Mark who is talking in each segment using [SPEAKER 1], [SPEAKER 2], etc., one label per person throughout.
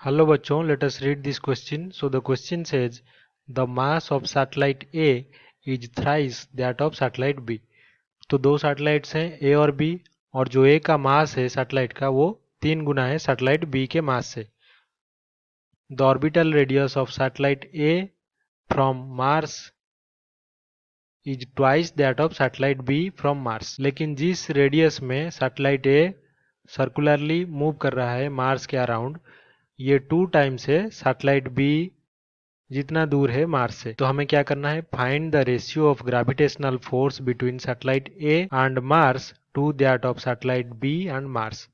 [SPEAKER 1] Hello बच्चों, let us read this question. So the question says the mass of satellite A is thrice that of satellite B. तो दो satellites हैं A और B, और जो A का मास है सैटेलाइट का वो 3 गुना है सैटेलाइट B के मास से. The orbital radius of satellite A from Mars is twice that of satellite B from Mars. लेकिन जिस रेडियस में सैटेलाइट A सर्कुलरली मूव कर रहा है मार्स के अराउंड, ये 2 टाइम्स है सैटेलाइट बी जितना दूर है मार्स से. तो हमें क्या करना है, find the ratio of gravitational force between satellite A and Mars to that of satellite B and Mars.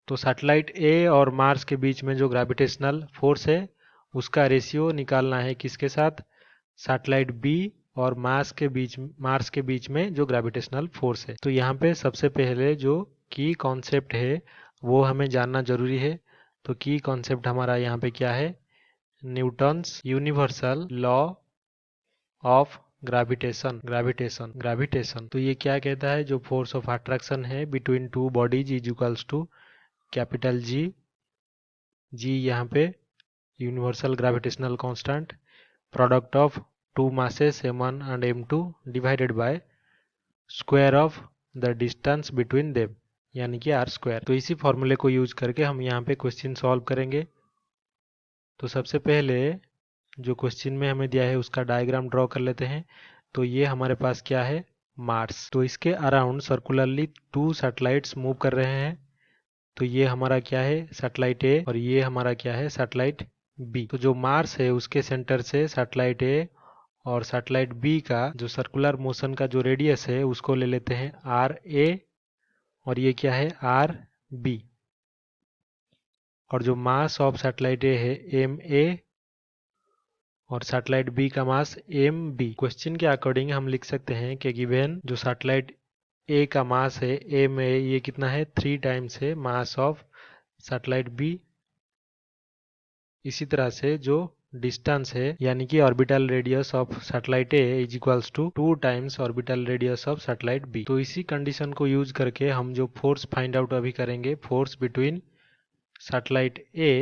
[SPEAKER 1] तो सैटेलाइट ए और मार्स के बीच में जो ग्रेविटेशनल फोर्स है उसका रेशियो निकालना है किसके साथ, सैटेलाइट बी और मार्स के बीच में जो ग्रेविटेशनल फोर्स है. तो यहाँ पे सबसे पहले जो की कॉन्सेप्ट है वो हमें जानना जरूरी है. तो की कॉन्सेप्ट हमारा यहाँ पे क्या है, Newton's universal law of gravitation. तो ये क्या कहता है, जो फोर्स ऑफ अट्रैक्शन है between two bodies is equals to capital G. G यहाँ पे universal gravitational constant, product of two masses m1 and m2 divided by square of the distance between them, यानी कि r स्क्वायर. तो इसी फॉर्मूले को use करके हम यहाँ पे क्वेश्चन सॉल्व करेंगे. तो सबसे पहले जो क्वेश्चन में हमें दिया है उसका डायग्राम ड्रॉ कर लेते हैं. तो ये हमारे पास क्या है, मार्स. तो इसके अराउंड सर्कुलरली 2 सैटेलाइट्स मूव कर रहे हैं. तो ये हमारा क्या है, सैटेलाइट ए, और ये हमारा क्या है, सैटेलाइट बी. तो जो मार्स है उसके सेंटर से सैटेलाइट ए और सैटेलाइट बी का जो सर्कुलर मोशन का जो रेडियस है उसको ले लेते हैं आर ए, और ये क्या है, आर बी. और जो मास ऑफ सैटेलाइट ए है एम ए, और सैटेलाइट बी का मास एम बी. क्वेश्चन के अकॉर्डिंग हम लिख सकते हैं कि गिवन जो सैटेलाइट ए का मास है एम ए, ये कितना है, 3 टाइम्स है मास ऑफ सैटेलाइट बी. इसी तरह से जो डिस्टेंस है यानी कि orbital radius of satellite A is equals to 2 times orbital radius of satellite B. तो इसी कंडीशन को यूज करके हम जो फोर्स फाइंड आउट अभी करेंगे, force between satellite A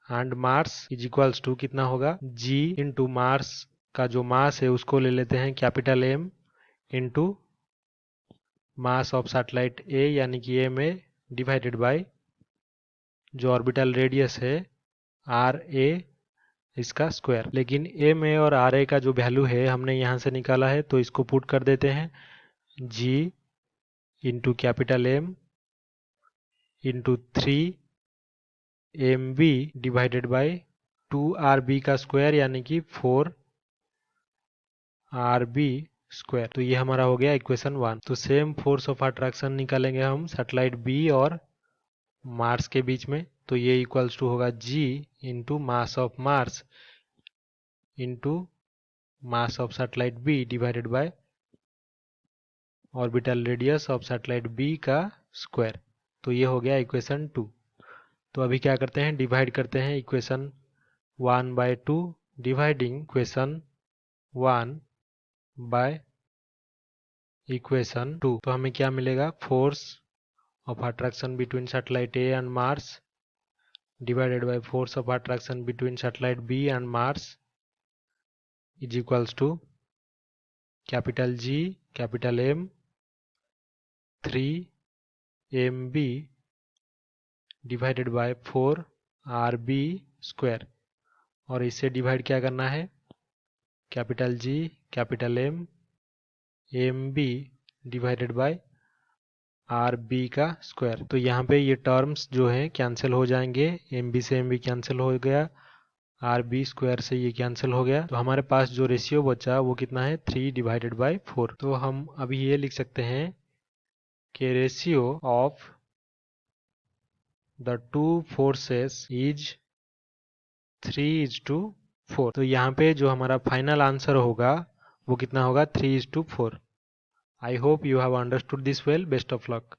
[SPEAKER 1] and Mars is equals to कितना होगा, जी इंटू मार्स का जो मास है उसको ले लेते हैं capital M into mass of satellite A यानी कि एम ए डिवाइडेड बाय जो ऑर्बिटल रेडियस है आर ए इसका स्क्वायर. लेकिन एम ए और आर ए का जो वैल्यू है हमने यहाँ से निकाला है, तो इसको पुट कर देते हैं, G into capital M into 3 M B divided by 2 R B का स्क्वायर यानी कि 4 आर बी स्क्वायर. तो ये हमारा हो गया इक्वेशन 1. तो सेम फोर्स ऑफ अट्रैक्शन निकालेंगे हम सैटेलाइट बी और मार्स के बीच में. तो ये इक्वल्स टू होगा G into mass of Mars into mass of satellite B divided by orbital radius of satellite B का स्क्वायर. तो ये हो गया इक्वेशन 2. तो अभी क्या करते हैं, डिवाइड करते हैं equation 1 by 2, dividing equation 1 by equation 2. तो हमें क्या मिलेगा, force of attraction between satellite A and Mars divided by force of attraction between satellite B and Mars is equals to capital G capital M 3 M B divided by 4 R B square. और इससे divide क्या करना है, capital G capital M B divided by R B का square. तो यहाँ पे ये टर्म्स जो है कैंसिल हो जाएंगे, एम बी से एम बी कैंसिल हो गया, आर बी स्क्वायर से ये कैंसिल हो गया. तो हमारे पास जो रेशियो बचा वो कितना है, 3 डिवाइडेड बाय 4. तो हम अभी ये लिख सकते हैं कि ratio of the two forces is 3:4. तो यहाँ पे जो हमारा फाइनल आंसर होगा वो कितना होगा, 3:4. I hope you have understood this well. Best of luck.